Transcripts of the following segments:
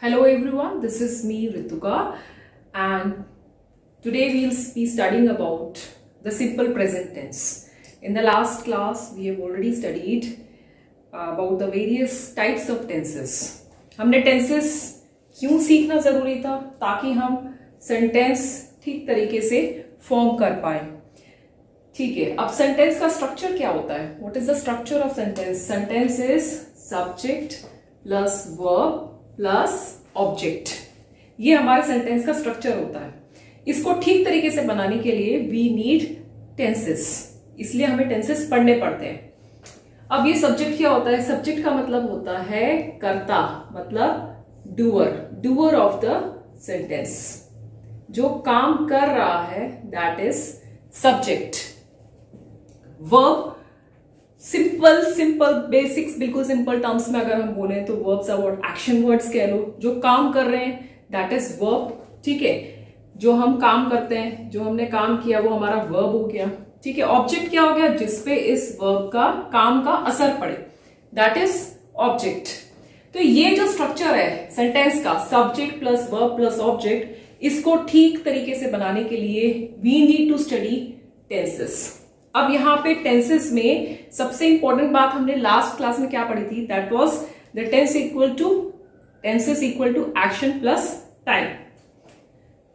Hello everyone, this is me Rituka and today we'll be studying about the simple present tense. In the last class we have already studied about the various types of tenses. हमने tenses क्यों सीखना जरूरी था ताकि हम sentence ठीक तरीके से फॉर्म कर पाए. ठीक है, अब सेंटेंस का स्ट्रक्चर क्या होता है? What is the structure of sentence? Sentence is subject plus verb plus object. ये हमारे सेंटेंस का स्ट्रक्चर होता है. इसको ठीक तरीके से बनाने के लिए वी नीड टेंसेस, इसलिए हमें टेंसेस पढ़ने पड़ते हैं. अब ये सब्जेक्ट क्या होता है? सब्जेक्ट का मतलब होता है कर्ता, मतलब डूअर ऑफ द सेंटेंस. जो काम कर रहा है that is subject. Verb simple basics, बिल्कुल सिंपल टर्म्स में अगर हम बोले तो verbs are what, action words कह लो. जो काम कर रहे हैं दैट इज वर्ब. ठीक है, जो हम काम करते हैं, जो हमने काम किया वो हमारा वर्ब हो गया. ठीक है, ऑब्जेक्ट क्या हो गया? जिसपे इस वर्ब का काम का असर पड़े दैट इज ऑब्जेक्ट. तो ये जो स्ट्रक्चर है सेंटेंस का, subject plus verb plus object, इसको ठीक तरीके से बनाने के लिए we need to study tenses. अब यहां पे टेंसेस में सबसे इंपॉर्टेंट बात हमने लास्ट क्लास में क्या पढ़ी थी? That was the tenses equal to action plus time.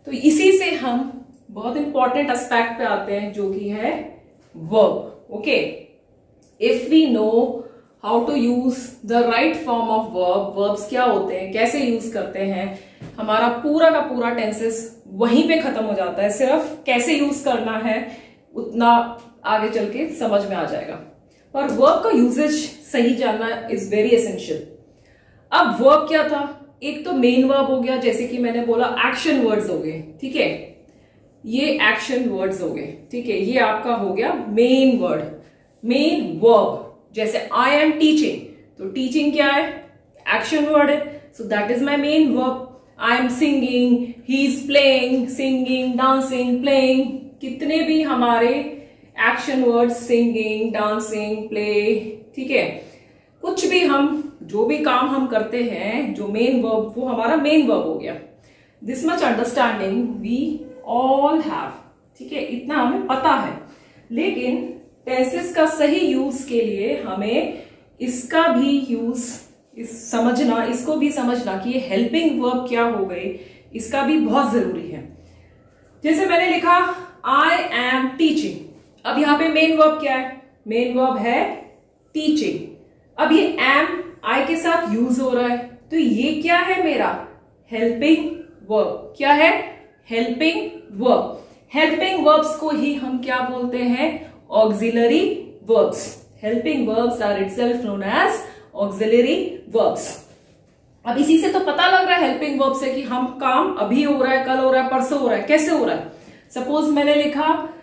तो इसी से हम बहुत इंपॉर्टेंट एस्पेक्ट पे आते हैं जो कि है verb. Okay, if we know how to use the right form of verb, verbs क्या होते हैं, कैसे यूज करते हैं, हमारा पूरा का पूरा टेंसेस वहीं पे खत्म हो जाता है. सिर्फ कैसे यूज करना है उतना आगे चल के समझ में आ जाएगा, पर वर्ब का यूजेज सही जानना इज वेरी एसेंशियल. अब वर्ब क्या था? एक तो मेन वर्ब हो गया, जैसे कि मैंने बोला एक्शन वर्ड्स हो गए. ठीक है, ये एक्शन वर्ड्स हो गए. ठीक है, ये आपका हो गया मेन वर्ड, मेन वर्ब. जैसे आई एम टीचिंग, तो टीचिंग क्या है? एक्शन वर्ड है, so that is my main verb. I am singing, he is playing, singing, dancing, playing, कितने भी हमारे action word, singing, dancing, play. ठीक है, कुछ भी हम जो भी काम हम करते हैं, जो मेन वर्ब, वो हमारा मेन वर्ब हो गया. This much understanding we all have. ठीक है, इतना हमें पता है. लेकिन टेंसेस का सही यूज के लिए हमें इसका भी यूज समझना, इसको भी समझना कि ये हेल्पिंग वर्ब क्या हो गई, इसका भी बहुत जरूरी है. जैसे मैंने लिखा आई एम टीचिंग. अब यहां पे मेन वर्ब क्या है? मेन वर्ब है टीचिंग. अब ये एम आई के साथ यूज हो रहा है, तो ये क्या है? मेरा हेल्पिंग वर्ब. क्या है? Helping verb. हेल्पिंग वर्ब्स को ही हम क्या बोलते हैं? Auxiliary verbs. Helping verbs are itself known as auxiliary verbs. अब इसी से तो पता लग रहा है हेल्पिंग वर्ब से कि हम काम अभी हो रहा है, कल हो रहा है, परसों हो रहा है, कैसे हो रहा है. सपोज मैंने लिखा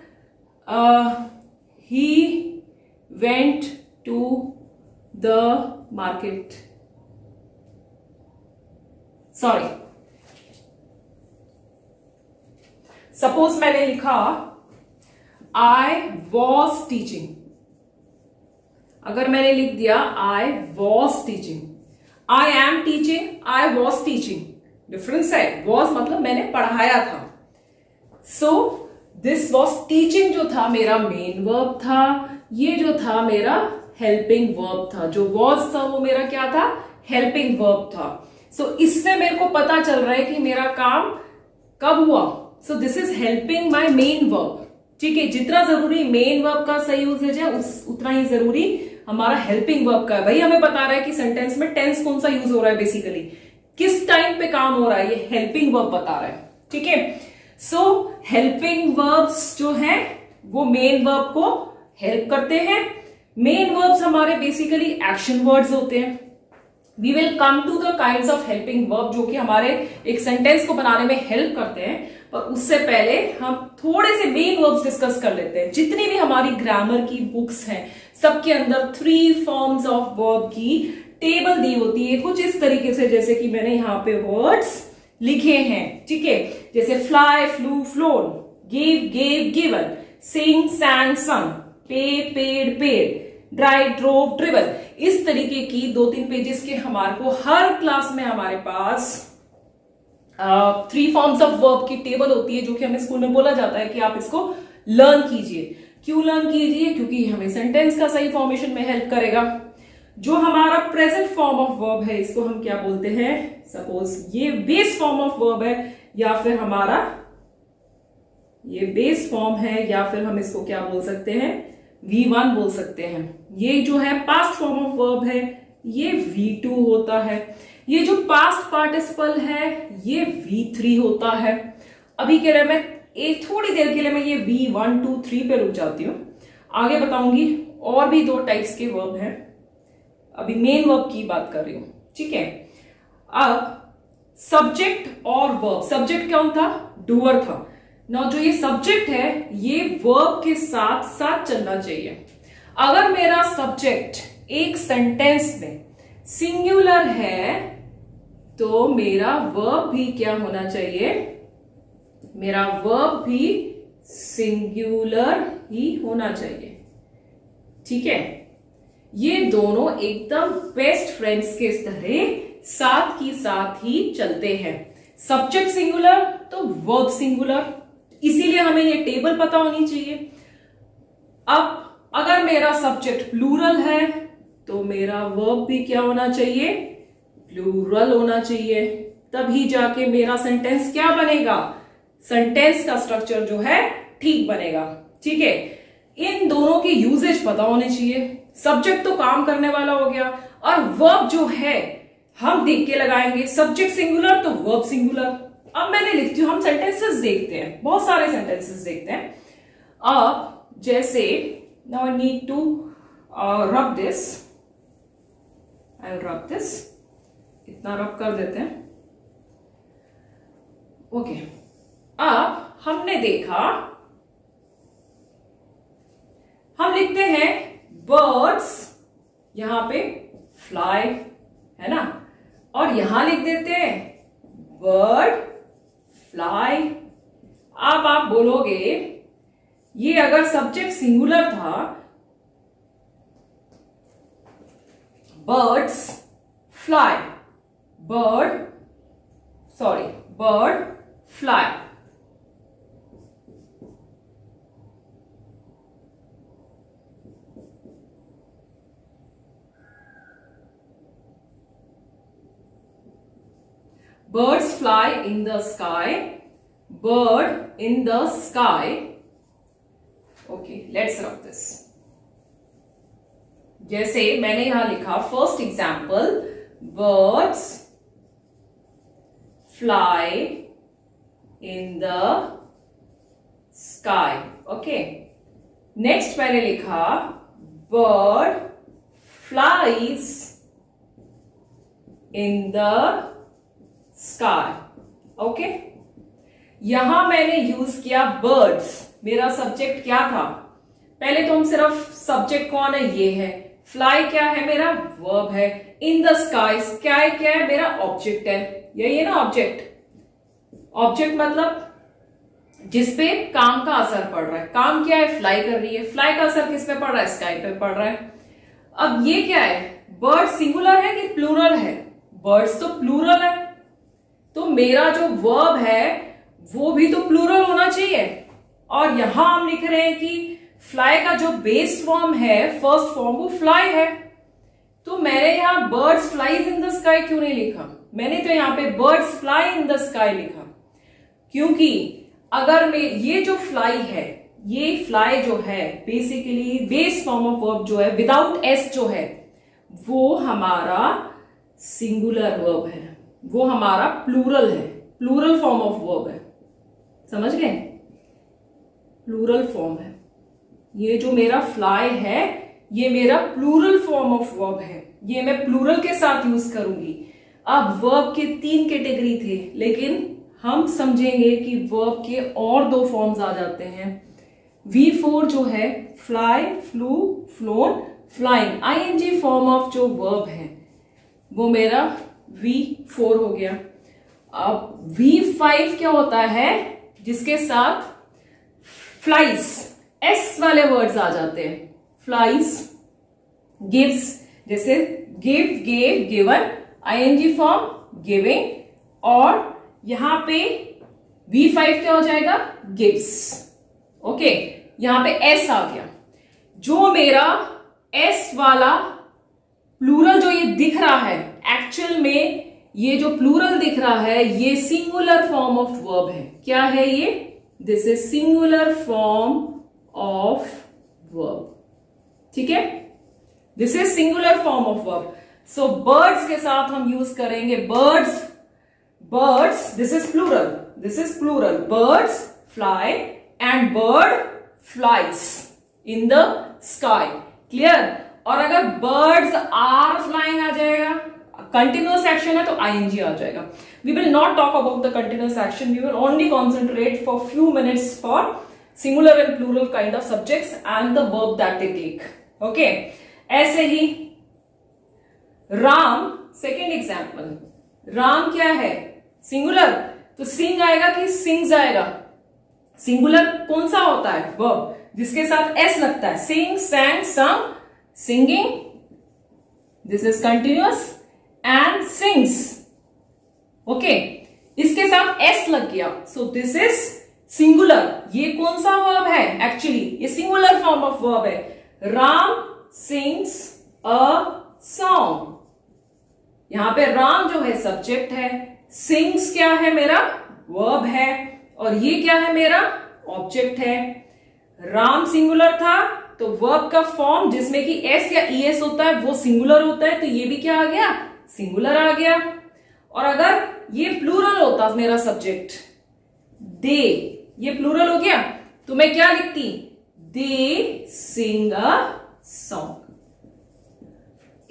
he went to the market. Sorry. Suppose मैंने लिखा I was teaching. अगर मैंने लिख दिया I was teaching, I am teaching, I was teaching, difference है. was मतलब मैंने पढ़ाया था. So दिस वॉज टीचिंग जो था मेरा मेन वर्ब था, ये जो था मेरा हेल्पिंग वर्ब था. जो वॉज था वो मेरा क्या था? हेल्पिंग वर्ब था. सो इससे मेरे को पता चल रहा है कि मेरा काम कब हुआ. So this is helping my main verb. ठीक है, जितना जरूरी मेन वर्ब का सही यूजेज है उतना ही जरूरी हमारा हेल्पिंग वर्ब का है. भाई हमें बता रहा है कि सेंटेंस में टेंस कौन सा यूज हो रहा है, बेसिकली किस टाइम पे काम हो रहा है, ये हेल्पिंग वर्ब बता रहा है. ठीक है, सो हेल्पिंग वर्ब्स जो है वो मेन वर्ब को हेल्प करते हैं. मेन वर्ब्स हमारे बेसिकली एक्शन वर्ड्स होते हैं. We will come to the kinds of helping verb जो कि हमारे एक सेंटेंस को बनाने में हेल्प करते हैं, पर उससे पहले हम थोड़े से मेन वर्ब्स डिस्कस कर लेते हैं. जितनी भी हमारी ग्रामर की बुक्स हैं सबके अंदर 3 फॉर्म्स ऑफ वर्ब की टेबल दी होती है, कुछ इस तरीके से जैसे कि मैंने यहां पे वर्ड्स लिखे हैं. ठीक है, जैसे fly, flew, flown, give, gave, given, sing, sang, sung, pay, paid, paid, drive, drove, driven. इस तरीके की 2-3 पेजेस के हमारे को हर क्लास में हमारे पास 3 फॉर्म्स ऑफ वर्ब की टेबल होती है, जो कि हमें स्कूल में बोला जाता है कि आप इसको लर्न कीजिए। क्यों लर्न कीजिए? क्योंकि हमें सेंटेंस का सही फॉर्मेशन में हेल्प करेगा। जो हमारा प्रेजेंट फॉर्म ऑफ वर्ब है, इसको हम क्या बोलते हैं? सपोज ये बेस फॉर्म ऑफ वर्ब है, या फिर हमारा ये बेस फॉर्म है, या फिर हम इसको क्या बोल सकते हैं? V1 बोल सकते हैं। ये जो है पास्ट फॉर्म ऑफ वर्ब है, ये V2 होता है। ये जो पास्ट पार्टिसिपल है, ये V3 होता है। अभी के लिए मैं एक थोड़ी देर के लिए मैं ये V1 2 3 पे रुक जाती हूं, आगे बताऊंगी। और भी 2 टाइप्स के वर्ब हैं, अभी मेन वर्ब की बात कर रही हूं, ठीक है। अब सब्जेक्ट और वर्ब, सब्जेक्ट कौन था? डूअर था ना। जो ये सब्जेक्ट है, ये वर्ब के साथ साथ चलना चाहिए। अगर मेरा सब्जेक्ट एक सेंटेंस में सिंगुलर है, तो मेरा वर्ब भी क्या होना चाहिए? मेरा वर्ब भी सिंगुलर ही होना चाहिए, ठीक है। ये दोनों एकदम बेस्ट फ्रेंड्स के तरह साथ की साथ ही चलते हैं। सब्जेक्ट सिंगुलर तो वर्ब सिंगुलर, इसीलिए हमें ये टेबल पता होनी चाहिए। अब अगर मेरा सब्जेक्ट प्लूरल है, तो मेरा वर्ब भी क्या होना चाहिए? प्लूरल होना चाहिए। तभी जाके मेरा सेंटेंस क्या बनेगा? सेंटेंस का स्ट्रक्चर जो है ठीक बनेगा, ठीक है। इन दोनों के यूजेज पता होने चाहिए। सब्जेक्ट तो काम करने वाला हो गया, और वर्ब जो है हम देख के लगाएंगे। सब्जेक्ट सिंगुलर तो वर्ब सिंगुलर। अब मैंने लिखती हूं, हम सेंटेंसेस देखते हैं, बहुत सारे सेंटेंसेस देखते हैं। अब जैसे now I need to rub this, I will rub this, इतना रब कर देते हैं, ओके। अब हमने देखा, हम लिखते हैं बर्ड्स, यहां पे फ्लाई है ना, और यहां लिख देते हैं बर्ड फ्लाई। अब आप बोलोगे ये अगर सब्जेक्ट सिंगुलर था, birds fly, bird fly, birds fly in the sky, bird in the sky. Okay, let's rub this. जैसे मैंने यहां लिखा first example, birds fly in the sky. Okay, next मैंने लिखा bird flies in the sky, okay. यहां मैंने use किया birds, मेरा सब्जेक्ट क्या था? पहले तो हम सिर्फ सब्जेक्ट कौन है, ये है। फ्लाई क्या है? मेरा वर्ब है। इन द स्काई, स्काई क्या है? मेरा ऑब्जेक्ट है। यही है ना ऑब्जेक्ट। ऑब्जेक्ट मतलब जिसपे काम का असर पड़ रहा है। काम क्या है? फ्लाई कर रही है। फ्लाई का असर किस पे पड़ रहा है? स्काई पे पड़ रहा है। अब ये क्या है? बर्ड सिंगुलर है कि प्लूरल है? बर्ड्स तो प्लूरल है, तो मेरा जो वर्ब है वो भी तो प्लूरल होना चाहिए। और यहां हम लिख रहे हैं कि फ्लाई का जो बेस फॉर्म है, फर्स्ट फॉर्म, वो फ्लाई है। तो मैंने यहां birds flies in the sky क्यों नहीं लिखा? मैंने तो यहां पे birds fly in the sky लिखा, क्योंकि अगर मैं ये जो फ्लाई है, ये फ्लाई जो है basically base form of verb जो है विदाउट एस जो है, वो हमारा सिंगुलर वर्ब है, वो हमारा प्लूरल है, प्लूरल फॉर्म ऑफ वर्ब है। समझ गए? प्लूरल फॉर्म है। ये जो मेरा फ्लाई है, ये मेरा प्लूरल फॉर्म ऑफ वर्ब है। ये मैं प्लूरल के साथ यूज करूंगी। अब वर्ब के 3 कैटेगरी थे, लेकिन हम समझेंगे कि वर्ब के और 2 फॉर्म्स आ जाते हैं। V4 जो है fly, flew, phloem, flying, ING form of जो वर्ब है वो मेरा V4 हो गया। अब V5 क्या होता है? जिसके साथ फ्लाइज, S वाले वर्ड्स आ जाते हैं। फ्लाइज, गिव्स, जैसे give, gave, given, ING form giving, और यहां पे V5 क्या हो जाएगा, गिव्स। ओके, यहां पे S आ गया। जो मेरा S वाला प्लूरल जो ये दिख रहा है, एक्चुअल में ये जो प्लूरल दिख रहा है ये सिंगुलर फॉर्म ऑफ वर्ब है। क्या है ये, this is singular form of verb. ठीक है, this is singular form of verb. So birds के साथ हम यूज करेंगे birds, birds, this is plural, birds fly and bird flies in the sky. Clear. और अगर बर्ड्स आर फ्लाइंग आ जाएगा, continuous action है तो आईएनजी आ जाएगा। We will not talk about the continuous action, we will only concentrate for few minutes for singular and plural kind of subjects and the verb that they take. Okay, ऐसे ही Ram, second example, Ram क्या है, singular, तो सिंग आएगा कि sings आएगा। Singular कौन सा होता है, वर्ब जिसके साथ एस लगता है, sing, sang, sung, singing, this is continuous, and sings. Okay, इसके साथ एस लग गया, सो दिस इज सिंगुलर। ये कौन सा वर्ब है, एक्चुअली ये सिंगुलर फॉर्म ऑफ वर्ब है। Ram sings a song. यहां पे राम जो है सब्जेक्ट है, सिंग्स क्या है मेरा, वर्ब है, और ये क्या है मेरा, ऑब्जेक्ट है। राम सिंगुलर था तो वर्ब का फॉर्म जिसमें कि एस या ईएस होता है वो सिंगुलर होता है, तो ये भी क्या आ गया, सिंगुलर आ गया। और अगर ये प्लूरल होता मेरा सब्जेक्ट, दे, ये प्लूरल हो गया, तो मैं क्या लिखती, दे सिंग अ सॉन्ग।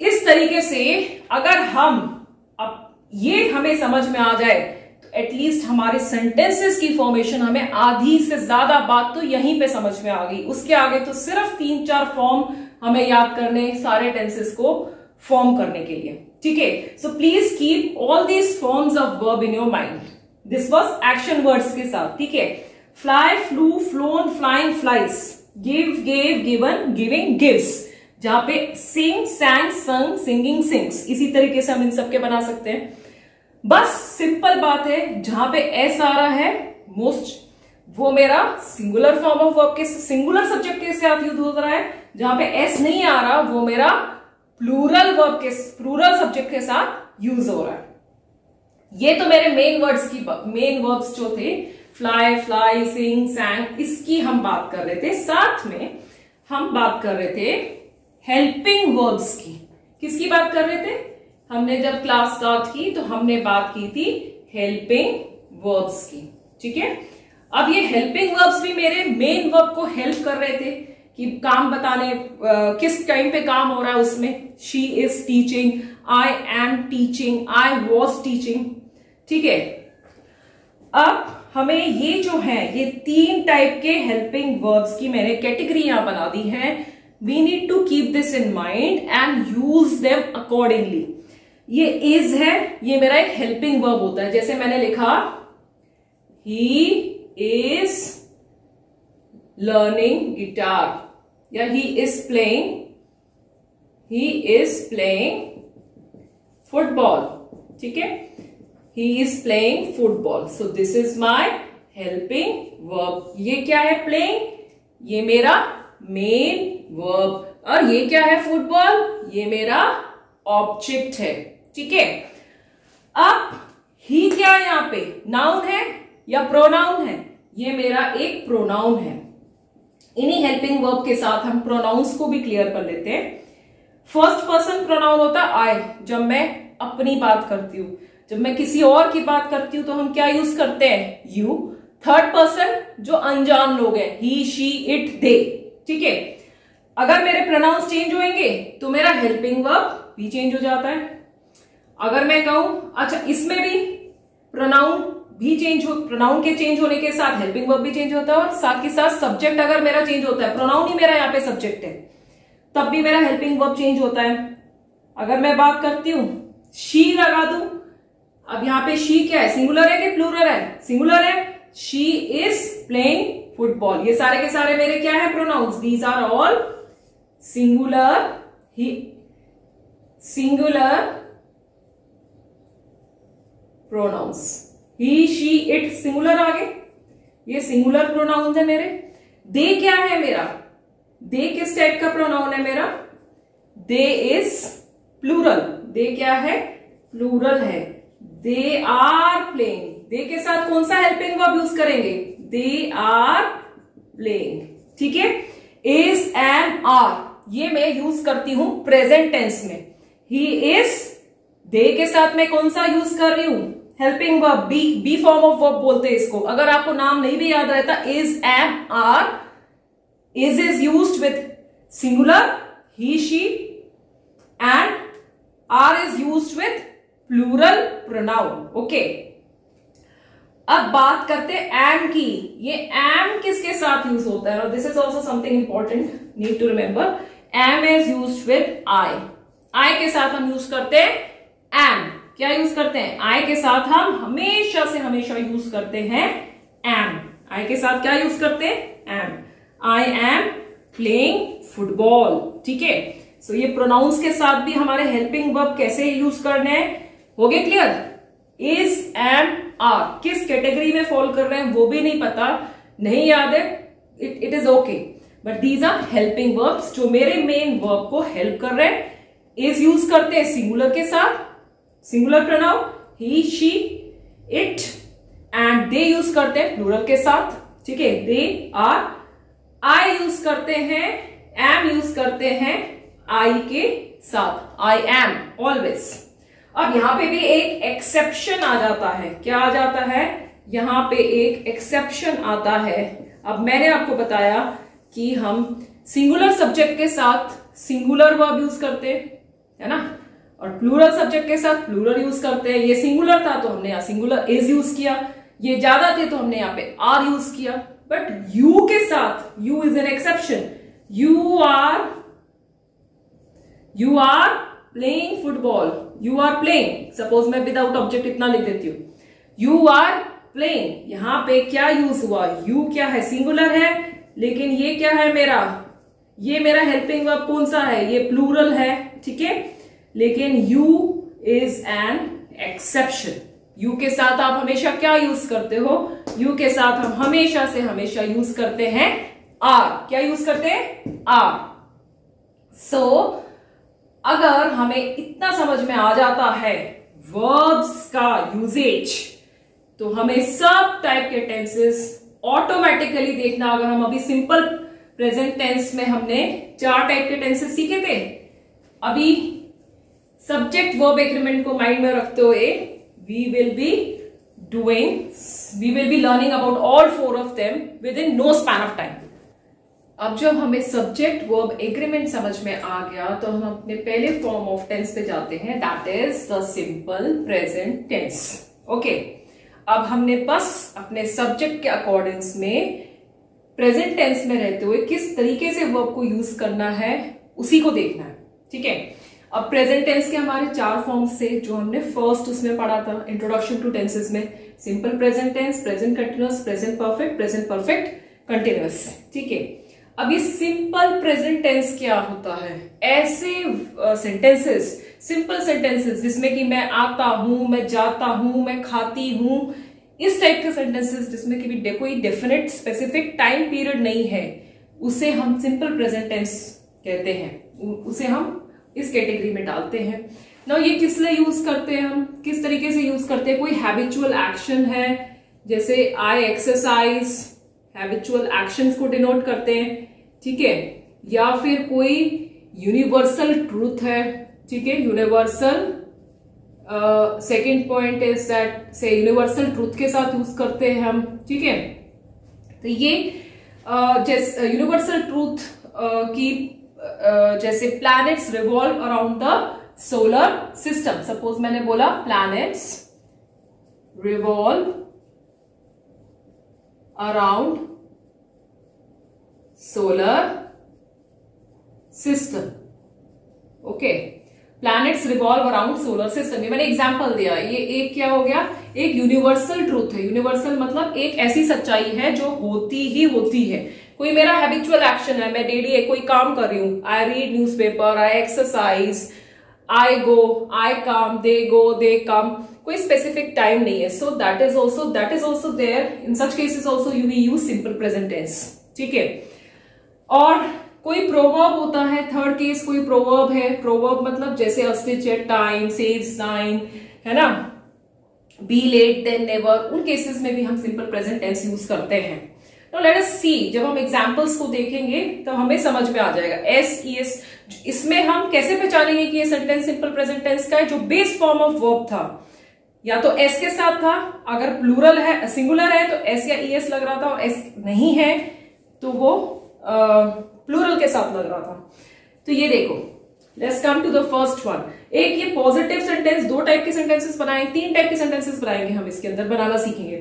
इस तरीके से अगर हम, अब ये हमें समझ में आ जाए तो एटलीस्ट हमारे सेंटेंसेस की फॉर्मेशन हमें आधी से ज्यादा बात तो यहीं पे समझ में आ गई। उसके आगे तो सिर्फ 3-4 फॉर्म हमें याद करने, सारे टेंसेस को फॉर्म करने के लिए। ठीक है, so please keep all these forms of verb in your mind. This was action words के साथ। ठीक है, fly, flew, phloem, flying, flies, give, gave, given, giving, gives. जहां पे सिंग, सैंग, संग, सिंगिंग, सिंग्स, इसी तरीके से हम इन सबके बना सकते हैं। बस सिंपल बात है, जहां पे एस आ रहा है मोस्ट, वो मेरा सिंगुलर फॉर्म ऑफ वर्ब के, सिंगुलर सब्जेक्ट के साथ यूज हो रहा है। जहां पे एस नहीं आ रहा वो मेरा प्लूरल वर्ब के, प्लूरल सब्जेक्ट के साथ यूज हो रहा है। ये तो मेरे मेन वर्ड्स की, मेन वर्ब्स जो थे, फ्लाई, फ्लाई, सिंग, सैंग, इसकी हम बात कर रहे थे। साथ में हम बात कर रहे थे हेल्पिंग वर्ब्स की। किसकी बात कर रहे थे, हमने जब क्लास स्टार्ट की तो हमने बात की थी हेल्पिंग वर्ब्स की। ठीक है, अब ये हेल्पिंग वर्ब्स भी मेरे मेन वर्ब को हेल्प कर रहे थे कि काम बताने, किस टाइम पे काम हो रहा है उसमें। She is teaching, I am teaching, I was teaching. ठीक है, अब हमें ये जो है, ये 3 टाइप के हेल्पिंग वर्ब्स की मैंने कैटेगरी यहां बना दी है। We need to keep this in mind and use them accordingly. ये इज है, ये मेरा एक हेल्पिंग वर्ब होता है। जैसे मैंने लिखा, ही इज लर्निंग गिटार, या ही इज प्लेइंग फुटबॉल। ठीक है, he is playing football, so this is my helping verb. ये क्या है, प्लेइंग, ये मेरा मेन वर्ब, और ये क्या है, फुटबॉल, ये मेरा ऑब्जेक्ट है। ठीक है, अब ही क्या है, यहां पे नाउन है या प्रोनाउन है, ये मेरा एक प्रोनाउन है। इन्हीं हेल्पिंग वर्ब के साथ हम प्रोनाउंस को भी क्लियर कर लेते हैं। फर्स्ट पर्सन प्रोनाउन होता है आई, जब मैं अपनी बात करती हूं। जब मैं किसी और की बात करती हूं तो हम क्या यूज करते हैं, यू। थर्ड पर्सन जो अनजान लोग हैं, ही, शी, इट, दे। ठीक है, अगर मेरे प्रोनाउंस चेंज होंगे तो मेरा हेल्पिंग वर्ब भी चेंज हो जाता है। अगर मैं कहूं, अच्छा इसमें भी प्रोनाउन भी चेंज हो, प्रोनाउन के चेंज होने के साथ हेल्पिंग वर्ब भी चेंज होता है, और साथ के साथ सब्जेक्ट अगर मेरा चेंज होता है, प्रोनाउन ही मेरा यहाँ पे सब्जेक्ट है, तब भी मेरा हेल्पिंग वर्ब चेंज होता है। अगर मैं बात करती हूं, शी लगा दूं, अब यहां पे शी क्या है, सिंगुलर है कि प्लूरल है, सिंगुलर है। शी इज प्लेइंग फुटबॉल, ये सारे के सारे मेरे क्या है, pronouns, these are all singular, singular pronouns. He she it singular आ गए, ये सिंगुलर प्रोनाउन है मेरे। दे क्या है मेरा, दे किस टाइप का प्रोनाउन है मेरा, दे इज प्लूरल, दे क्या है, प्लूरल है। दे आर प्लेइंग, दे के साथ कौन सा हेल्पिंग वर्ब यूज करेंगे, दे आर प्लेइंग, ठीक है। इज एम आर ये मैं यूज करती हूं प्रेजेंट टेंस में। ही इज, दे के साथ मैं कौन सा यूज कर रही हूं, helping verb, be form of verb बोलते हैं इसको। अगर आपको नाम नहीं भी याद रहता, is am are, is used with singular he she, and are is used with plural pronoun, okay. अब बात करते हैं एम की। ये एम किसके साथ यूज होता है, this is also something important, need to remember. Am is used with I, I के साथ हम यूज करते हैं एम। क्या यूज करते हैं, आई के साथ हम हमेशा से हमेशा यूज करते हैं एम। आई के साथ क्या यूज करते हैं, am. I am playing football, ठीक है। सो ये प्रोनाउंस के साथ भी हमारे हेल्पिंग वर्ब कैसे यूज करने हैं, हो गए क्लियर। इज एम आर किस कैटेगरी में फॉल कर रहे हैं वो भी नहीं पता, नहीं याद है, it is okay, but these are helping verbs जो मेरे मेन वर्ब को हेल्प कर रहे हैं। इज यूज करते हैं सिंगुलर के साथ, singular pronoun he she it, and they use करते हैं प्लूरल के साथ, ठीक है, दे आर। आई यूज करते हैं, एम यूज करते हैं आई के साथ, आई एम ऑलवेज। अब यहां पे भी एक एक्सेप्शन आ जाता है, क्या आ जाता है, यहां पे एक एक्सेप्शन आता है। अब मैंने आपको बताया कि हम सिंगुलर सब्जेक्ट के साथ सिंगुलर वर्ब यूज करते हैं, है ना, और प्लूरल सब्जेक्ट के साथ प्लूरल यूज करते हैं। ये सिंगुलर था तो हमने यहां सिंगुलर इज यूज किया, ये ज्यादा थे तो हमने यहां पे आर यूज किया। बट यू के साथ, you is an exception, you are playing football, you are playing, suppose मैं विदाउट ऑब्जेक्ट इतना लिख देती हूं, यू आर प्लेइंग, यहां पे क्या यूज हुआ, यू क्या है, सिंगुलर है, लेकिन ये क्या है मेरा, ये मेरा हेल्पिंग वर्ब कौन सा है, ये प्लूरल है, ठीक है, लेकिन you is an exception. You के साथ आप हमेशा क्या यूज करते हो, यू के साथ हम हमेशा से हमेशा यूज करते हैं आर। क्या यूज करते हैं, आर। सो अगर हमें इतना समझ में आ जाता है वर्ब्स का यूजेज, तो हमें सब टाइप के टेंसेस ऑटोमेटिकली देखना। अगर हम अभी सिंपल प्रेजेंट टेंस में हमने 4 टाइप के टेंसेस सीखे थे, अभी सब्जेक्ट वर्ब एग्रीमेंट को माइंड में रखते हुए we will be learning about all 4 of them within no span of time. अब जब हमें सब्जेक्ट वर्ब एग्रीमेंट समझ में आ गया तो हम अपने पहले फॉर्म ऑफ टेंस पे जाते हैं, that is the simple present tense, okay. अब हमने बस अपने सब्जेक्ट के अकॉर्डिंग्स में प्रेजेंट टेंस में रहते हुए किस तरीके से वर्ब को यूज करना है उसी को देखना है, ठीक है। अब प्रेजेंट टेंस के हमारे 4 फॉर्म्स थे जो हमने फर्स्ट उसमें पढ़ा था, इंट्रोडक्शन टू टेंसेस में, simple present tense, present continuous, present perfect continuous, ठीक है। अब ये सिंपल प्रेजेंट टेंस क्या होता है, ऐसे सेंटेंसेस, सिंपल सेंटेंसेस जिसमें कि मैं आता हूं, मैं जाता हूं, मैं खाती हूं, इस टाइप के सेंटेंसेस जिसमें कि भी कोई डेफिनेट स्पेसिफिक टाइम पीरियड नहीं है, उसे हम सिंपल प्रेजेंट टेंस कहते हैं, उसे हम इस कैटेगरी में डालते हैं। ना ये किस लिए यूज करते हैं, हम किस तरीके से यूज करते हैं, कोई हैबिचुअल एक्शन है, जैसे आई एक्सरसाइज, हैबिचुअल एक्शंस को डिनोट करते हैं, ठीक है, या फिर कोई यूनिवर्सल ट्रूथ है, ठीक है, universal second point is that से यूनिवर्सल ट्रूथ के साथ यूज करते हैं हम, ठीक है। तो ये जैसे यूनिवर्सल ट्रूथ की जैसे planets revolve around the solar system, suppose मैंने बोला planets revolve around solar system, okay, planets revolve around solar system, ये मैंने एग्जांपल दिया। ये एक क्या हो गया, एक यूनिवर्सल ट्रूथ है, यूनिवर्सल मतलब एक ऐसी सच्चाई है जो होती ही होती है। कोई मेरा हैबिचुअल एक्शन है, मैं डेली कोई काम कर रही हूं, I read newspaper, I exercise, I go, I come, they go, they come, कोई स्पेसिफिक टाइम नहीं है, so that is also there. In such cases also you we use simple present tense, ठीक है। और कोई प्रोवर्ब होता है, third case कोई प्रोवर्ब है, प्रोवर्ब मतलब जैसे अस्टिच है, टाइम सेव्स टाइम, है ना, बी लेट देन नेवर, उन केसेस में भी हम सिंपल प्रेजेंट टेंस यूज करते हैं। तो लेट अस सी, जब हम एग्जांपल्स को देखेंगे तो हमें समझ में आ जाएगा। एस ई एस, इसमें हम कैसे पहचानेंगे कि ये सेंटेंस सिंपल प्रेजेंट टेंस का है? जो बेस फॉर्म ऑफ वर्ब था या तो एस के साथ था, अगर प्लूरल है, सिंगुलर है तो एस या ई एस लग रहा था, और एस नहीं है तो वो प्लूरल के साथ लग रहा था। तो ये देखो, let's come to the first one. एक ये पॉजिटिव सेंटेंस, दो टाइप के सेंटेंसेस बनाए, तीन टाइप के सेंटेंसेस बनाएंगे हम इसके अंदर, बनाना सीखेंगे।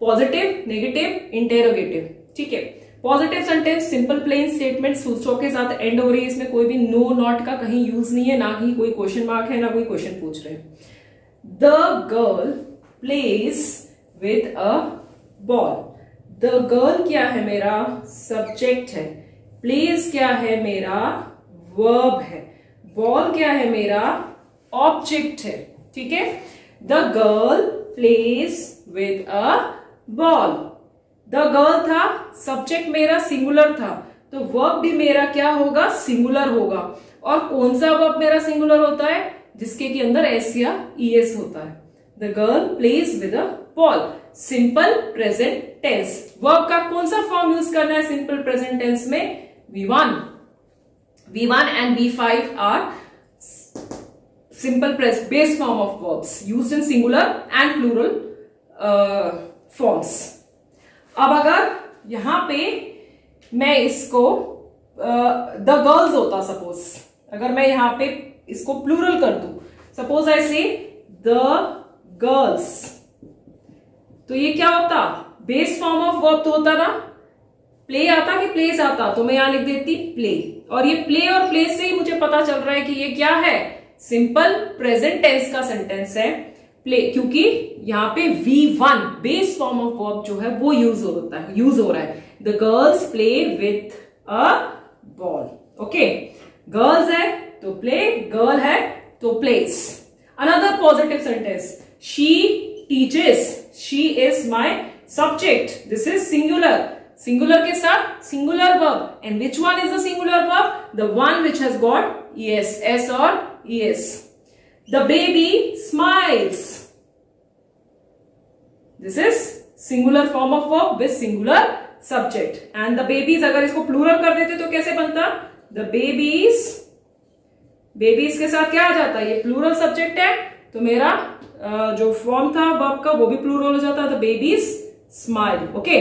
पॉजिटिव, नेगेटिव, इंटेरोगेटिव, ठीक है। Positive sentence simple plain statement, सूत्रों के साथ एंड हो रही है, इसमें कोई भी नो नॉट का कहीं यूज नहीं है, ना ही कोई क्वेश्चन मार्क है, ना कोई क्वेश्चन पूछ रहे हैं। The girl plays with a ball. The girl क्या है? मेरा सब्जेक्ट है। प्लेज क्या है? मेरा वर्ब है। बॉल क्या है? मेरा ऑब्जेक्ट है, ठीक है। The girl plays with a ball. The girl था, सब्जेक्ट मेरा सिंगुलर था, तो वर्ब भी मेरा क्या होगा? सिंगुलर होगा। और कौन सा वर्ब मेरा सिंगुलर होता है? जिसके के अंदर एस या ई एस होता है। The girl plays with a ball, simple present tense. Verb का कौन सा फॉर्म यूज करना है सिंपल प्रेजेंट टेंस में? V1 and V5 are simple base form of verbs used in singular and plural forms. अब अगर यहां पे मैं इसको द गर्ल्स होता, सपोज अगर मैं यहां पे इसको प्लूरल कर दूं, सपोज आई से द गर्ल्स, तो ये क्या होता? बेस फॉर्म ऑफ वर्ब तो होता ना, प्ले आता कि प्लेस आता, तो मैं यहां लिख देती प्ले। और ये प्ले और प्लेस से ही मुझे पता चल रहा है कि ये क्या है? सिंपल प्रेजेंट टेंस का सेंटेंस है, प्ले, क्योंकि यहां पे V1 base form of verb जो है वो यूज हो रहा है। The girls play with a ball. Okay, girls है तो प्ले, गर्ल है तो plays. Another positive sentence, she teaches. She is my subject, this is singular, singular के साथ singular verb, and which one is the singular verb? The one which has got S, S और S. The baby smiles, this is singular form of verb with singular subject. And the babies, अगर इसको plural कर देते तो कैसे बनता? The babies, babies के साथ क्या आ जाता? ये प्लूरल सब्जेक्ट है, तो मेरा जो फॉर्म था वर्ब का वो भी प्लूरल हो जाता। The babies smile. Okay,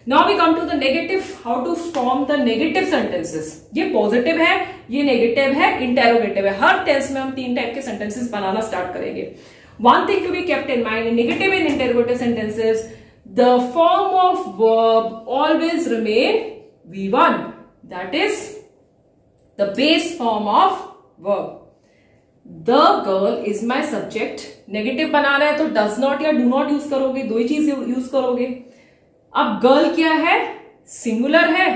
now we come to the negative, how to form the negative sentences. ये पॉजिटिव है, ये नेगेटिव है, इंटेरोगेटिव है। हर टेंस में हम तीन टाइप के सेंटेंसेस बनाना स्टार्ट करेंगे। One thing to be kept in mind in negative and interrogative sentences, the form of verb always remain V1, that is the base form of verb. The girl is my subject, negative बनाना है तो does not या do not use करोगे, दो ही चीज use करोगे। अब girl क्या है? सिंगुलर है,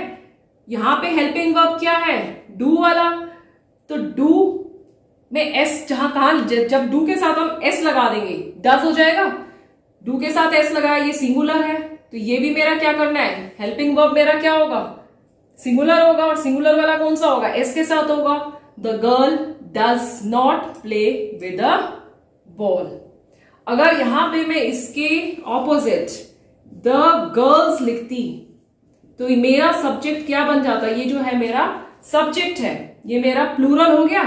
यहां पे हेल्पिंग वर्ब क्या है? डू वाला, तो डू में एस, जब डू के साथ हम एस लगा देंगे डज हो जाएगा। डू के साथ एस लगाया, ये सिंगुलर है, तो ये भी मेरा क्या करना है? हेल्पिंग वर्ब मेरा क्या होगा? सिंगुलर होगा, और सिंगुलर वाला कौन सा होगा? एस के साथ होगा। The girl does not play with a ball. अगर यहां पे मैं इसके ऑपोजिट द गर्ल्स लिखती तो मेरा सब्जेक्ट क्या बन जाता? ये जो है मेरा सब्जेक्ट है, ये मेरा प्लूरल हो गया।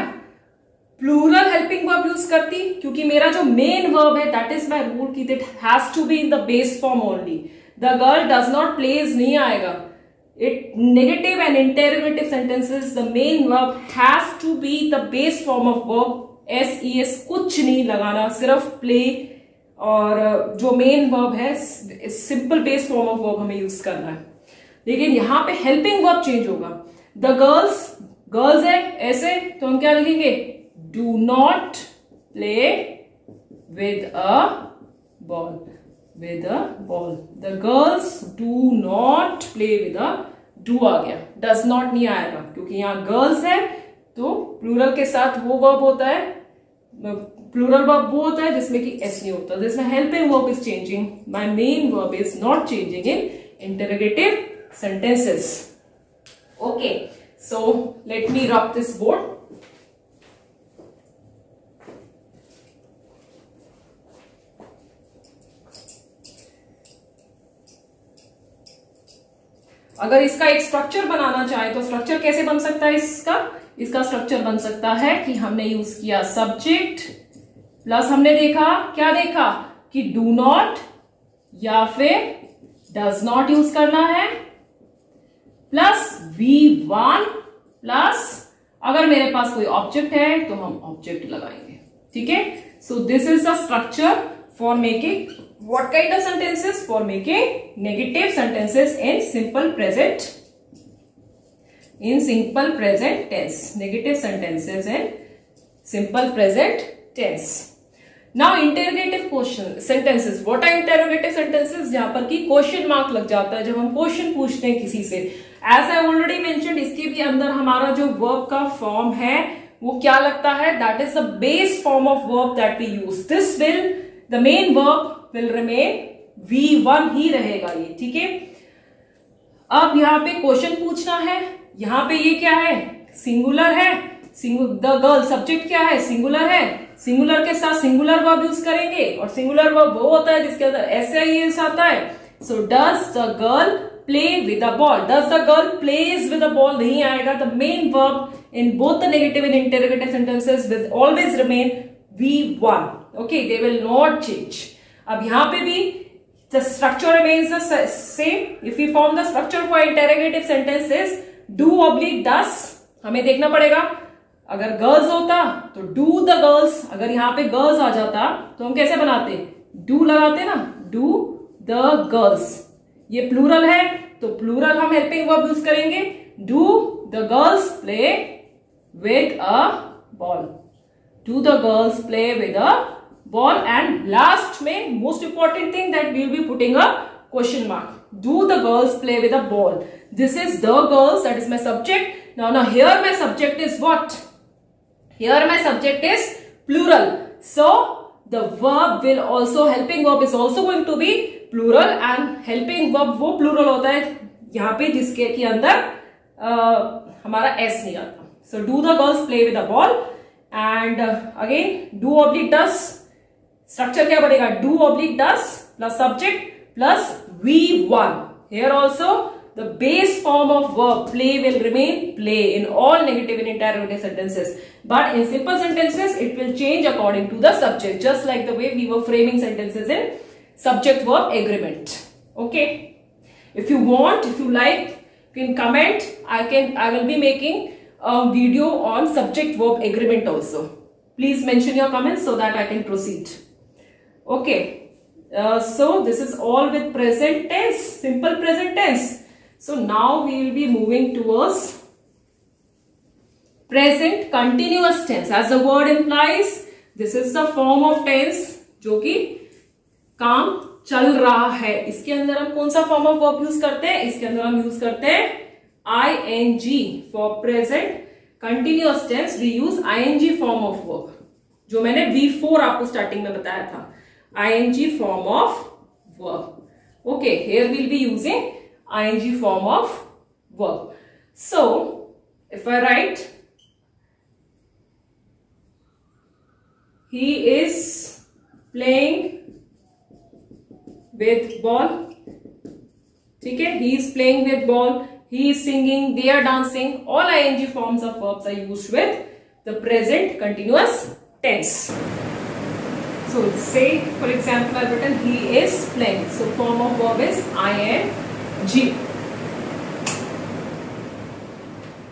प्लूरल हेल्पिंग वर्ब यूज करती, क्योंकि मेरा जो मेन वर्ब है दैट इज माई रूल की that has to be in the base form only. The girl does not plays नहीं आएगा। It negative and interrogative sentences, the main verb has to be the base form of verb. S E S कुछ नहीं लगाना, सिर्फ play और जो main verb है simple base form of verb हमें यूज करना है। लेकिन यहां पे हेल्पिंग वर्ब चेंज होगा। द गर्ल्स, गर्ल्स है ऐसे, तो हम क्या लिखेंगे? Do not play with a ball, with a ball. The girls do not play with a, do आ गया, डज नॉट नहीं आएगा, क्योंकि यहां गर्ल्स है तो प्लूरल के साथ वो वर्ब होता है, प्लूरल वर्ब वो होता है जिसमें कि एस नहीं होता. जिसमें helping verb is changing, my main verb is not changing in interrogative sentences. Okay, so let me rub this board. अगर इसका एक स्ट्रक्चर बनाना चाहे तो स्ट्रक्चर कैसे बन सकता है इसका स्ट्रक्चर बन सकता है कि हमने यूज किया सब्जेक्ट प्लस हमने क्या देखा कि डू नॉट या फिर डज नॉट यूज करना है प्लस V1 प्लस अगर मेरे पास कोई ऑब्जेक्ट है तो हम ऑब्जेक्ट लगाएंगे. ठीक है, so this is the structure for making what kind of sentences? For making negative sentences in simple present tense. Negative sentences in simple present tense. Now interrogative question sentences. What are interrogative sentences? जहां पर कि question mark लग जाता है जब हम question पूछते हैं किसी से. As I already mentioned, इसके भी अंदर हमारा जो वर्ब का फॉर्म है वो क्या लगता है? That is the base form of verb that we use. This will the main verb will remain V1 ही रहेगा ये. ठीक है, अब यहाँ पे क्वेश्चन पूछना है. यहाँ पे ये क्या है? सिंगुलर है. द गर्ल सब्जेक्ट क्या है? सिंगुलर है. सिंगुलर के साथ सिंगुलर वर्ब यूज करेंगे और सिंगुलर वर्ब वो होता है जिसके अंदर एस आता है. So does the girl play with a ball. Does the girl plays with a ball नहीं आएगा. The main verb in both the negative and interrogative sentences will always remain V1. Okay, they will not change. अब यहां पे भी the structure remains the same. If we form the structure for interrogative sentences, do oblique does, हमें देखना पड़ेगा. अगर girls होता तो do the girls. अगर यहां पे girls आ जाता तो हम कैसे बनाते? do लगाते ना, do the girls. ये plural है तो plural हम helping verb यूज करेंगे. do the girls play with a ball. do the girls play with a ball. And last में most important thing that we will be putting a question mark. Do the girls play with a ball? This is the girls, that is my subject. Now here my subject is what? Here my subject is plural. So the verb will also, helping verb is also going to be plural. And helping verb वो plural होता है यहाँ पे जिसके के अंदर हमारा s नहीं आता. So do the girls play with a ball. And again do oblique does. Structure क्या बनेगा? Do oblique does plus subject plus V1. Here also the base form of verb play will remain play in all negative and interrogative sentences. But in simple sentences it will change according to the subject, just like the way we were framing sentences in subject verb agreement. Okay, if you want, if you like, you can comment. I will be making a video on subject verb agreement also. Please mention your comments so that I can proceed. Okay, so this is all with present tense, simple present tense. So now we will be moving towards present continuous tense. As the word implies, this is the form of tense जो कि काम चल रहा है. इसके अंदर हम कौन सा फॉर्म ऑफ वर्ब यूज करते हैं? इसके अंदर हम यूज करते हैं ing. For present continuous tense we use ing form of verb, जो मैंने V4 आपको स्टार्टिंग में बताया था. ing form of verb. Okay, here we'll be using ing form of verb. So if I write he is playing with ball. ठीक है, he is playing with ball, he is singing, they are dancing. All ing forms of verbs are used with the present continuous tense. So say, for example, I've written he is playing. So form of verb is ing.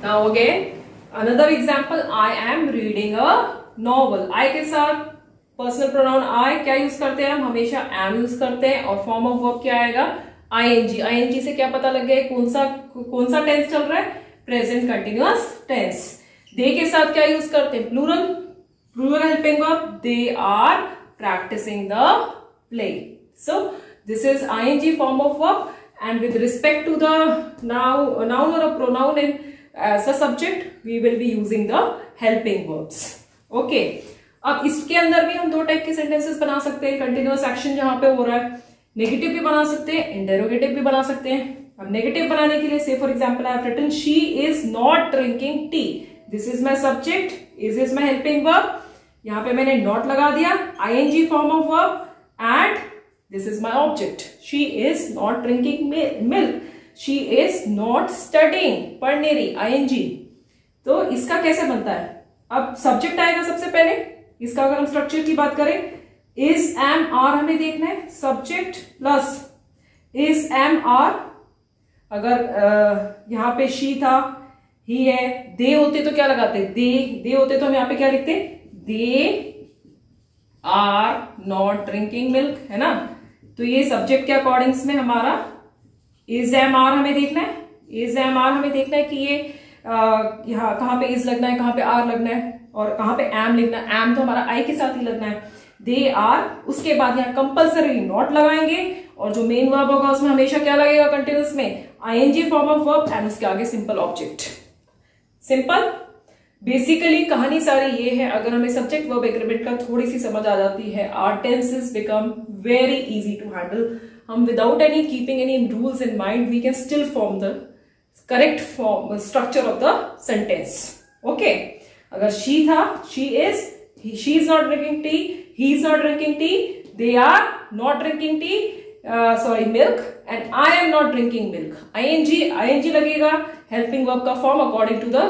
Now again, another example. I am reading a novel. I के साथ personal pronoun I क्या use करते हैं? हम हमेशा am use करते हैं. और form of verb क्या आएगा? ing. ing से क्या पता लग गया कौन सा टेंस चल रहा है? Present continuous tense. They के साथ क्या यूज करते हैं? Plural helping verb. They are practicing the play. So this is ing form of verb, and with respect to the noun or a pronoun in as a subject, we will be using the helping verbs. Okay, अब इसके अंदर भी हम दो type के sentences बना सकते हैं। कंटिन्यूअस एक्शन जहां पे हो रहा है, नेगेटिव भी बना सकते हैं, इंटेरोगेटिव भी बना सकते हैं। अब नेगेटिव बनाने के लिए से for example I have written she is not drinking tea, this is my subject, is my helping verb, यहां पे मैंने नॉट लगा दिया, ING form of verb, and this is my object, she is not drinking milk, she is not studying, पढ़ नहीं रही, ING. तो इसका कैसे बनता है, अब सब्जेक्ट आएगा सबसे पहले, इसका अगर हम स्ट्रक्चर की बात करें, इज एम आर हमें देखना है, subject plus is am are, अगर यहां पे शी था, ही है, दे होते तो क्या लगाते, दे होते तो हम यहां पे क्या लिखते, they are not drinking milk, है ना। तो ये सब्जेक्ट के अकॉर्डिंग्स में हमारा इज एम आर हमें देखना है, इज एम आर हमें देखना है कि ये यहाँ कहां पे इज लगना है, कहां पे आर लगना है, और कहां पे एम लिखना है, एम तो हमारा आई के साथ ही लगना है, दे आर, उसके बाद यहाँ कंपल्सरी नॉट लगाएंगे, और जो मेन वर्ब होगा उसमें हमेशा क्या लगेगा कंटिन्यूअस में, ING form of verb, and उसके आगे सिंपल ऑब्जेक्ट। सिंपल, बेसिकली कहानी सारी ये है। अगर हमें सब्जेक्ट वर्ब एग्रीमेंट का थोड़ी सी समझ आ जाती है, our tenses become very easy to handle. हम without any keeping any rules in mind we can still form the correct form structure of the sentence. Okay, अगर शी था, she is not drinking tea, he is not drinking tea, they are not drinking tea, sorry milk, and I am not drinking milk, ING लगेगा, helping verb का फॉर्म according to the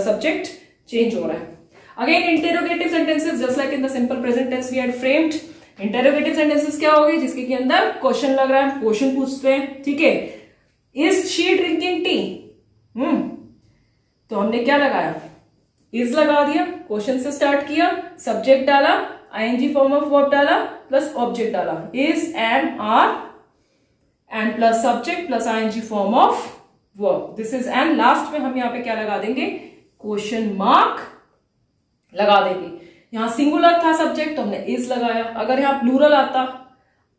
subject change हो रहा है। Again interrogative sentences just like in the simple present tense we had framed, interrogative sentences क्या हो गए, जिसके के अंदर क्वेश्चन लग रहा है, क्वेश्चन पूछते हैं, ठीक है, इज शी ड्रिंकिंग टी, तो हमने क्या लगाया, इज लगा दिया, क्वेश्चन से स्टार्ट किया, सब्जेक्ट डाला, आईएनजी फॉर्म ऑफ वर्ब डाला, प्लस ऑब्जेक्ट डाला, is am are, and plus subject plus ING form of verb, this is, and last में हम यहाँ पे क्या लगा देंगे, क्वेश्चन मार्क लगा देंगे। यहां सिंगुलर था सब्जेक्ट तो हमने इज लगाया, अगर यहाँ प्लूरल आता,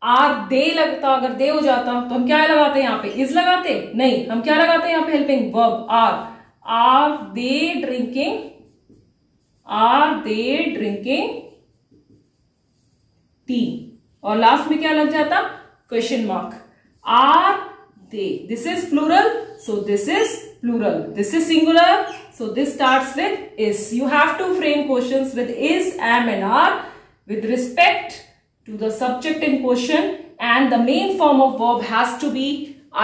आर दे लगता, अगर दे हो जाता तो हम क्या लगाते, यहाँ पे इज लगाते, नहीं, हम क्या लगाते यहाँ पे, helping verb are they drinking tea, और लास्ट में क्या लग जाता, question mark, are they, this is plural so this is plural, this is singular so this starts with is. You have to frame questions with is, am and are with respect to the subject in question, and the main form of verb has to be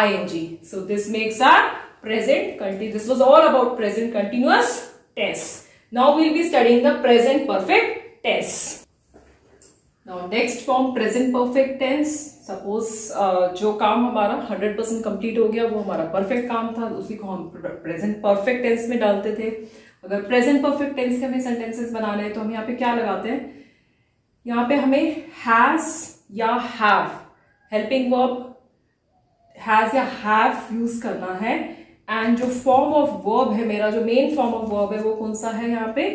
ing. So this makes our present continuous. This was all about present continuous tense. Now we'll be studying the present perfect tense. Now next form present perfect tense. Suppose जो काम हमारा 100% complete हो गया वो हमारा perfect काम था, उसी को हम प्रेजेंट परफेक्ट टेंस में डालते थे। अगर प्रेजेंट परफेक्ट टेंस के हमें सेंटेंसेस बनाने हैं तो हम यहाँ पे क्या लगाते हैं, यहाँ पे हमें हैज या हैव, हेल्पिंग वर्ब हैज या हैव यूज करना है, एंड जो फॉर्म ऑफ वर्ब है मेरा, जो मेन फॉर्म ऑफ वर्ब है वो कौन सा है, यहाँ पे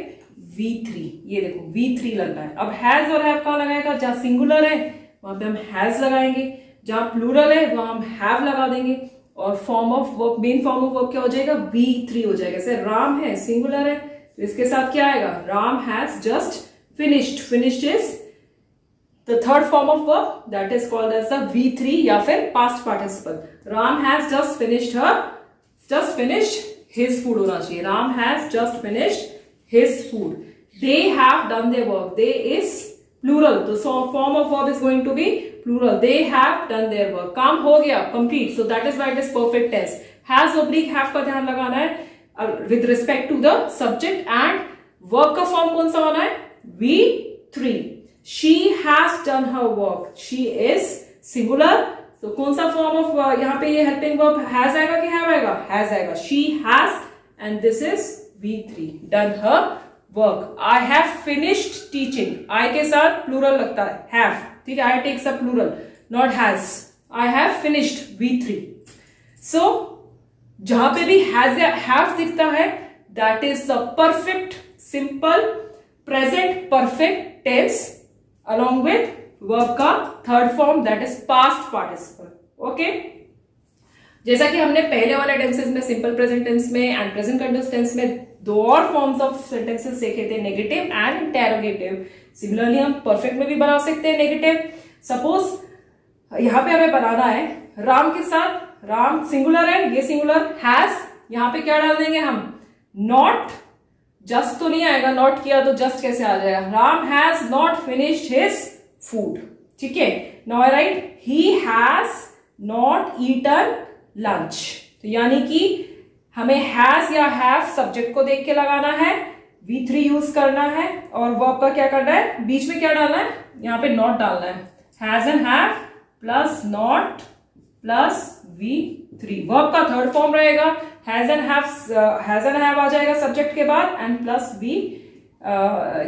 V3, ये देखो V3 लगना है। अब हैज और हैव कहाँ लगाएगा, जहां सिंगुलर है वहां पे हम हैज लगाएंगे, जहां प्लूरल है वहां हम हैव लगा देंगे, और form of verb, main form of verb क्या हो जाएगा, V3 हो जाएगा। जैसे राम है, सिंगुलर है, तो इसके साथ क्या आएगा, Ram has just finished, finished is the third form of verb, that is called as the V3 या फिर past participle. Ram has just finished his food होना चाहिए, Ram has just finished his food. They have done their work, they is plural, तो form of verb is going to be plural, they have done their work, काम हो गया complete, so that is why it is perfect tense। has oblique have का ध्यान लगाना है with respect to the subject, and work का form कौन सा होना है, V3। she has done her work, she is singular, तो कौन सा form of यहाँ पे ये helping verb has आएगा कि have आएगा, has आएगा, she has, and this is V3, done her verb. I have finished teaching, I के साथ प्लूरल लगता है हैव, ठीक है, I takes a plural not has, I have finished V3। So जहां पे भी हैज या हैव दिखता है that is the perfect simple present perfect tense along with verb का third form that is past participle. Okay, जैसा कि हमने पहले वाले टेंसेस में सिंपल प्रेजेंट टेंस में एंड प्रेजेंट कंटिन्यूअस टेंस में दो और फॉर्म्स ऑफ सेंटेंसेस देखे थे, नेगेटिव एंड इंटेरोगेटिव। सिमिलरली हम परफेक्ट में भी बना सकते हैं नेगेटिव। सपोज यहां पे हमें बनाना है राम के साथ, राम सिंगुलर है, ये सिंगुलर, हैज, यहां पे क्या डाल देंगे हम, नॉट, जस्ट तो नहीं आएगा, नॉट किया तो जस्ट कैसे आ जाएगा, Ram has not finished his food, ठीक है। Now I write he has not eaten lunch. तो यानी कि हमें हैज या हैव सब्जेक्ट को देख के लगाना है, V3 यूज करना है, और वर्ब का क्या करना है, बीच में क्या डालना है, यहां पे नॉट डालना है, has and have plus not plus V3। Verb का थर्ड फॉर्म रहेगा, हैज एंड हैव आ जाएगा सब्जेक्ट के बाद, एंड प्लस V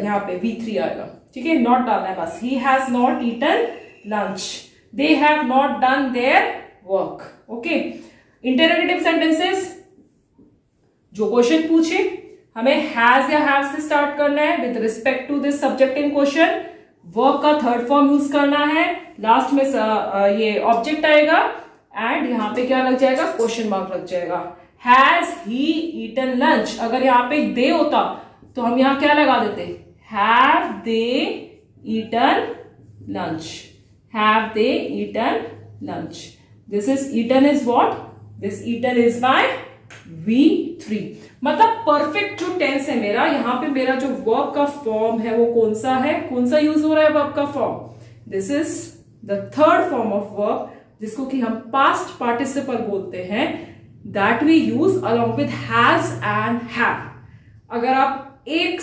यहाँ पे V3 आएगा, ठीक है। नॉट डालना है बस, he has not eaten lunch, they have not done their work, okay. Interrogative sentences, जो क्वेश्चन पूछे हमें हैज या हैव से स्टार्ट करना है with respect to this subject in question, verb का थर्ड फॉर्म यूज करना है, लास्ट में ये ऑब्जेक्ट आएगा, एंड यहां पे क्या लग जाएगा, क्वेश्चन मार्क लग जाएगा। हैज ही ईटन लंच, अगर यहाँ पे दे होता तो हम यहां क्या लगा देते, have they eaten lunch, have they eaten lunch. This is eaten is what, this eaten is my V3। मतलब परफेक्ट जो टेंस है मेरा, यहां पे मेरा जो वर्ब का फॉर्म है वो कौन सा है, कौन सा यूज हो रहा है वर्ब का form, this is the third form of verb, जिसको कि हम पास्ट पार्टिसिपल बोलते हैं, that we use along with has and have. अगर आप एक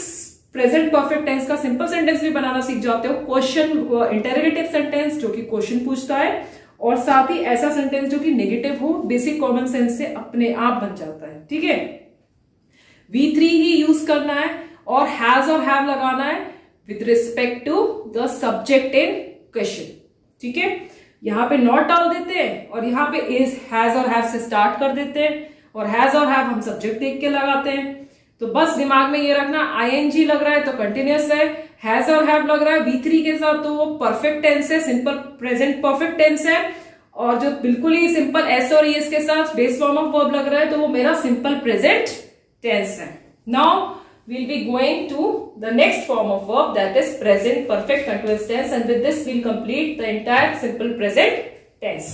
प्रेजेंट परफेक्ट टेंस का सिंपल सेंटेंस भी बनाना सीख जाते हो, क्वेश्चन इंटरोगेटिव सेंटेंस जो कि क्वेश्चन पूछता है, और साथ ही ऐसा सेंटेंस जो कि नेगेटिव हो, बेसिक कॉमन सेंस से अपने आप बन जाता है, ठीक है। V3 ही यूज करना है, और हैज और हैव लगाना है with respect to the subject in question, ठीक है। यहां पे नॉट डाल देते हैं, और यहां पे इज, हैज और हैव से स्टार्ट कर देते हैं, और हैज और हैव हम सब्जेक्ट देख के लगाते हैं। तो बस दिमाग में ये रखना, ING लग रहा है तो कंटिन्यूअस है, हैज और हैव लग रहा है V3 के साथ तो वो परफेक्ट टेंस है, सिंपल प्रेजेंट परफेक्ट टेंस है, और जो बिल्कुल ही सिंपल एस और ES के साथ बेस फॉर्म ऑफ वर्ब लग रहा है तो वो मेरा सिंपल प्रेजेंट टेंस है। Now we'll be going to the next form of verb, that is present perfect continuous tense, and with this we'll complete the entire simple present tense.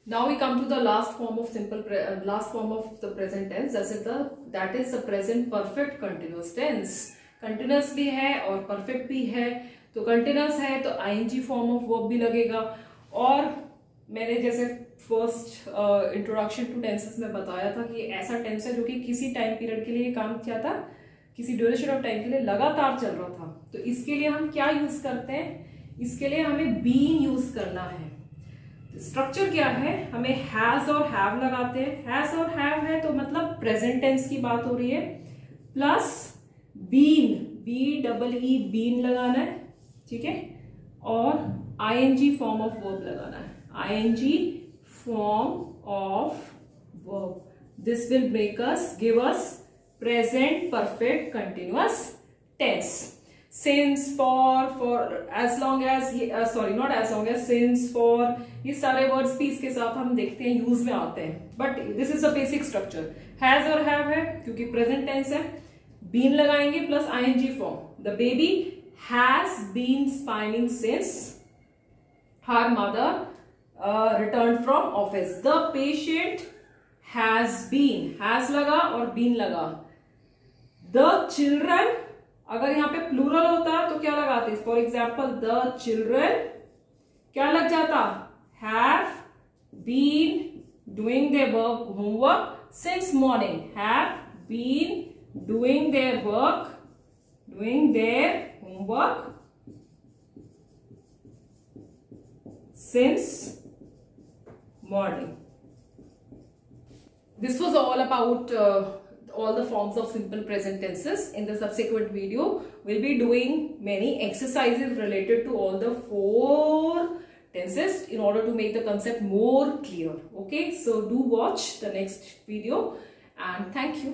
Now we come to the last form of last form of the present tense, that is the present perfect continuous tense. Continuous भी है और perfect भी है, तो continuous है तो ING form of verb भी लगेगा, और मैंने जैसे फर्स्ट इंट्रोडक्शन टू टेंसेस में बताया था कि ये ऐसा टेंस है जो कि किसी टाइम पीरियड के लिए काम किया था, किसी ड्यूरेशन ऑफ टाइम के लिए लगातार चल रहा था। तो इसके लिए हम क्या यूज करते हैं, इसके लिए हमें बीन यूज करना है। स्ट्रक्चर क्या है, हमें हैज और हैव लगाते हैं, हैज और हैव है तो मतलब प्रेजेंट टेंस की बात हो रही है, प्लस बीन, BEE बीन लगाना है, ठीक है, और ING फॉर्म ऑफ वर्ब लगाना है, ING form of verb. This will give us present perfect continuous tense. Since, for, as long as, not as long as, since, for, ये सारे words भी इसके साथ हम देखते हैं यूज में आते हैं, but this is a basic structure. Has और हैव है क्योंकि प्रेजेंट टेंस है, बीन लगाएंगे plus ING form. The baby has been spinning since her mother return from office. The patient has been, has लगा और बीन लगा। The children, अगर यहां पे प्लूरल होता तो क्या लगाते, फॉर एग्जाम्पल द चिल्ड्रन क्या लग जाता, have been doing their work homework since morning, have been doing their work, doing their homework since morning. This was all about all the forms of simple present tenses. In the subsequent video, we'll be doing many exercises related to all the 4 tenses in order to make the concept more clear. Okay, so do watch the next video, and thank you.